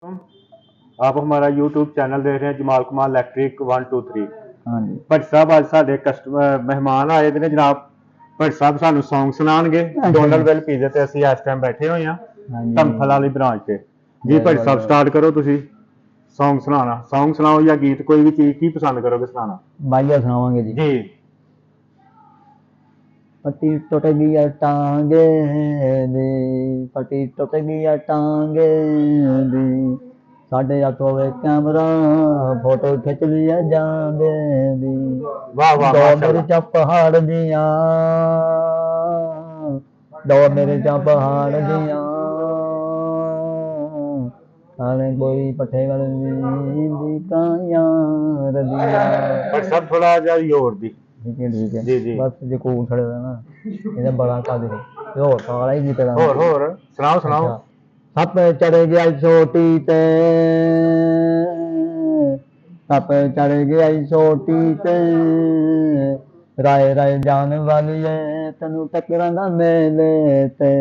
आप हमारा YouTube channel देख रहे हैं जमाल कुमार इलेक्ट्रिक 123। हाँ जी भट्ट साहब अज साडे कस्टमर मेहमान आए ने जनाब। भट्ट साहब सानू सॉन्ग सुनाएंगे। डोनल वेल पीजे ते ਅਸੀਂ ਇਸ ਟਾਈਮ ਬੈਠੇ ਹੋਏ ਹਾਂ ਧੰਫਲ ਵਾਲੀ ब्रांच ਤੇ जी। भट्ट साहब स्टार्ट करो तुसी सॉन्ग सुनाना। सॉन्ग सुनाओ या गीत कोई भी चीज की पसंद करोगे सुनाना? बाइया सुनावांगे जी। जी। पट्टी टुट गई टांगे दी, पट्टी टुट गई टांगे दी, साढ़े हथ होवे कैमरा फोटो खिच लिया जांदे दी। वाह वाह दो माशाल्लाह। मेरे चा पहाड़ दियां, दो मेरे चा पहाड़ दियां, साले कोई पट्ठे वाले दी कायां रदियां। भट्ट साहब थोड़ा जा जोर दी। ठीक है जी जी। बस जो कोल खड़े दा ना ਇਹਦਾ ਬੜਾ ਕਾਦੇ ਤੇ ਹੋਰ ਸਾਲਾ ਹੀ ਕੀਤਾ ਹੋਰ ਸੁਣਾਓ ਸੁਣਾਓ। ਸੱਪ ਚੜ ਗਿਆ ਛੋਟੀ ਤੇ, ਸੱਪ ਚੜ ਗਿਆ ਛੋਟੀ ਤੇ, ਰਾਏ ਰਾਏ ਜਾਣ ਵਾਲੀਏ ਤੈਨੂੰ ਟੱਕਰਾਂ ਦਾ ਮੇਲੇ ਤੇ।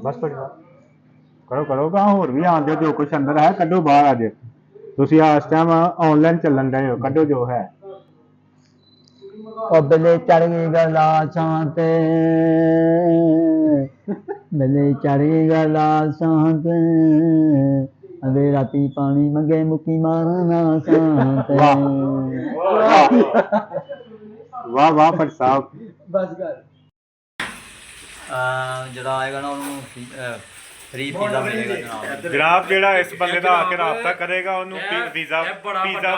ਬਸ ਪੜਿਆ ਕਰੋ ਕਰੋ ਗਾ। ਹੋਰ ਵੀ ਆਂਦੇ ਜੋ ਕੁਛ ਅੰਦਰ ਹੈ ਕੱਢੋ ਬਾਹਰ ਅੱਜ। ਤੁਸੀਂ ਇਸ ਟਾਈਮ ਆਨਲਾਈਨ ਚੱਲਣ ਰਹੇ ਹੋ, ਕੱਢੋ ਜੋ ਹੈ। ਉਹ ਬਿੱਲੇ ਚੜ ਗਈ ਗਲਾਸਾਂ ਤੇ, ਬਿੱਲੇ ਚੜ ਗਈ ਗਲਾਸਾਂ ਤੇ, ਅਦੇ ਰਾਤੀ ਪਾਣੀ ਮੰਗੇ ਮੁੱਕੀ ਮਾਰਨਾ ਸਾਂ ਤੇ। ਵਾਹ ਵਾਹ ਭੱਟ ਸਾਹਿਬ। ਬਸ ਕਰ ਜਿਹੜਾ ਆਏਗਾ ਨਾ ਉਹਨੂੰ ਫ੍ਰੀ ਪੀਜ਼ਾ ਮਿਲੇਗਾ ਜਨਾਬ। ਜਨਾਬ ਜਿਹੜਾ ਇਸ ਬੰਦੇ ਦਾ ਆ ਕੇ ਰਾਬਤਾ ਕਰੇਗਾ ਉਹਨੂੰ ਪੀਜ਼ਾ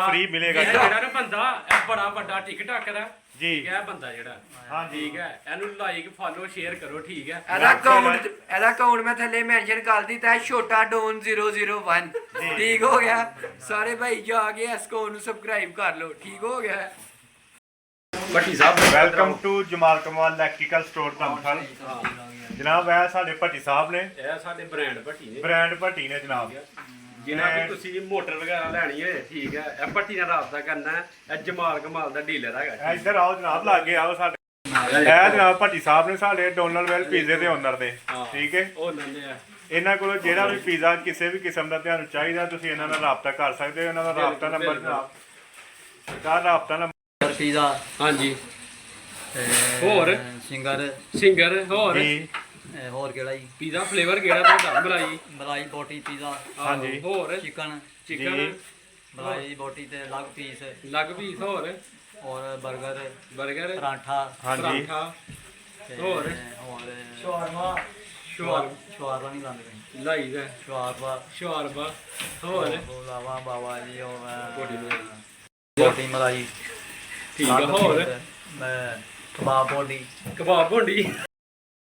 ਫ੍ਰੀ ਮਿਲੇਗਾ। ਜਿਹੜਾ ਨਾ ਬੰਦਾ ਇਹ ਬੜਾ ਵੱਡਾ ਟਿਕਟਾਕਰ ਹੈ ਜੀ। ਇਹ ਬੰਦਾ ਜਿਹੜਾ ਹਾਂ ਠੀਕ ਹੈ, ਇਹਨੂੰ ਲਾਈਕ ਫਾਲੋ ਸ਼ੇਅਰ ਕਰੋ ਠੀਕ ਹੈ। ਇਹਦਾ ਅਕਾਊਂਟ ਮੈਂ ਥੱਲੇ ਮੈਂਸ਼ਨ ਕਰ ਦਿੱਤਾ ਹੈ, ਛੋਟਾ ਡੋਨ 001। ਠੀਕ ਹੋ ਗਿਆ। ਸਾਰੇ ਭਾਈ ਜਾ ਕੇ ਇਸ ਅਕਾਊਂਟ ਨੂੰ ਸਬਸਕ੍ਰਾਈਬ ਕਰ ਲਓ। ਠੀਕ ਹੋ ਗਿਆ। ਭੱਟੀ ਸਾਹਿਬ ਵੈਲਕਮ ਟੂ ਜਮਾਲ ਕਮਾਲ ਇਲੈਕਟ੍ਰੀਕਲ ਸਟੋਰ ਧੰਫਲ। ਜਨਾਬ ਇਹ ਸਾਡੇ ਭੱਟੀ ਸਾਹਿਬ ਨੇ, ਇਹ ਸਾਡੇ ਬ੍ਰਾਂਡ ਭੱਟੀ ਨੇ, ਬ੍ਰਾਂਡ ਭੱਟੀ ਨੇ ਜਨਾਬ। ਜਿਨ੍ਹਾਂ ਵੀ ਤੁਸੀਂ ਮੋਟਰ ਵਗੈਰਾ ਲੈਣੀ ਹੈ ਠੀਕ ਹੈ, ਇਹ ਭੱਟੀ ਨਾਲ ਰਾਬਤਾ ਕਰਨਾ ਹੈ। ਇਹ ਜਮਾਲ ਕਮਾਲ ਦਾ ਡੀਲਰ ਹੈਗਾ। ਇੱਧਰ ਆਓ ਜਨਾਬ, ਲਾਗੇ ਆਓ ਸਾਡੇ। ਇਹ ਜਨਾਬ ਭੱਟੀ ਸਾਹਿਬ ਨੇ ਸਾਡੇ ਡੋਨਲ ਵੈਲ ਪੀਜ਼ੇ ਦੇ ਓਨਰ ਦੇ। ਠੀਕ ਹੈ, ਉਹ ਨੰਨੇ ਆ। ਇਹਨਾਂ ਕੋਲ ਜਿਹੜਾ ਵੀ ਪੀਜ਼ਾ ਕਿਸੇ ਵੀ ਕਿਸਮ ਦਾ ਤੁਹਾਨੂੰ ਚਾਹੀਦਾ ਤੁਸੀਂ ਇਹਨਾਂ ਨਾਲ ਰਾਬਤਾ ਕਰ ਸਕਦੇ ਹੋ। ਇਹਨਾਂ ਦਾ ਰਾਬਤਾ ਨੰਬਰ ਜਨਾਬ ਸਰਕਾਰ ਰਾਬਤਾ ਨੰਬਰ ਪੀਜ਼ਾ ਹਾਂਜੀ। ਹੋਰ ਸਿੰਗਰ ਹੋਰ ਜੀ। ਹੋਰ ਕਿਹੜਾ ਜੀ? ਪੀਜ਼ਾ ਫਲੇਵਰ ਕਿਹੜਾ ਤੁਹਾਡਾ? ਮਲਾਈ ਮਲਾਈ ਬੋਟੀ ਪੀਜ਼ਾ। ਹਾਂਜੀ। ਹੋਰ ਚਿਕਨ ਮਲਾਈ ਬੋਟੀ ਤੇ ਲੱਗ ਪੀਸ। ਲੱਗ ਪੀਸ ਹੋਰ ਔਰ ਬਰਗਰ ਪਰਾਂਠਾ ਹਾਂਜੀ। ਹੋਰ ਸ਼ਵਾਰਮਾ ਸ਼ਵਾਰਮਾ ਨਹੀਂ ਲਾਉਂਦੇ ਲਾਈ ਦਾ ਸ਼ਵਾਰਮਾ ਹੋਰ ਲਾਵਾ ਬਾਬਾ ਜੀ ਉਹ ਬੋਟੀ ਬੋਟੀ ਮਲਾਈ ਠੀਕ ਆ। ਹੋਰ ਮੈਂ ਕਬਾਬ ਬੋਟੀ ਕਬਾਬ ਭੁੰਡੀ